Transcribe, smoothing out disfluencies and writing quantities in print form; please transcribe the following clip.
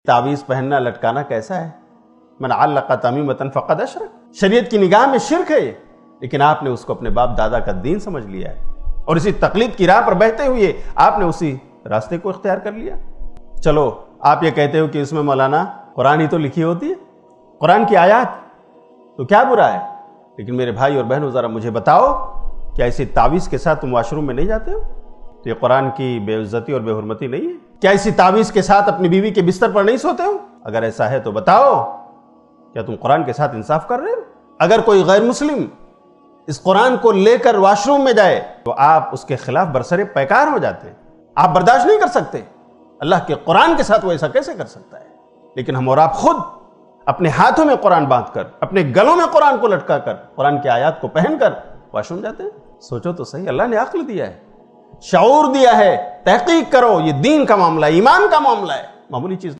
तावीज़ पहनना लटकाना कैसा है? मन अल्लक़ तमीमतन फ़क़द अशरक। शरीयत की निगाह में शिर्क है ये, लेकिन आपने उसको अपने बाप दादा का दीन समझ लिया है और इसी तकलीद की राह पर बहते हुए आपने उसी रास्ते को इख्तियार कर लिया। चलो आप ये कहते हो कि इसमें मौलाना कुरान ही तो लिखी होती है, कुरान की आयत, तो क्या बुरा है? लेकिन मेरे भाई और बहनों ज़रा मुझे बताओ, क्या इसी तावीज़ के साथ तुम वॉशरूम में नहीं जाते हो? तो ये कुरान की बेइज्जती और बेहुरमती नहीं है? क्या इसी तावीज़ के साथ अपनी बीवी के बिस्तर पर नहीं सोते हो? अगर ऐसा है तो बताओ, क्या तुम कुरान के साथ इंसाफ कर रहे हो? अगर कोई गैर मुस्लिम इस कुरान को लेकर वॉशरूम में जाए तो आप उसके खिलाफ बरसरे पैकार हो जाते हैं, आप बर्दाश्त नहीं कर सकते। अल्लाह के कुरान के साथ वो ऐसा कैसे कर सकता है? लेकिन हम और आप खुद अपने हाथों में कुरान बांधकर, अपने गलों में कुरान को लटकाकर, कुरान की आयत को पहनकर वॉशरूम जाते हैं। सोचो तो सही, अल्लाह ने अक्ल दिया है, शऊर दिया है, तहकीक करो, ये दीन का मामला है, ईमान का मामला है, मामूली चीज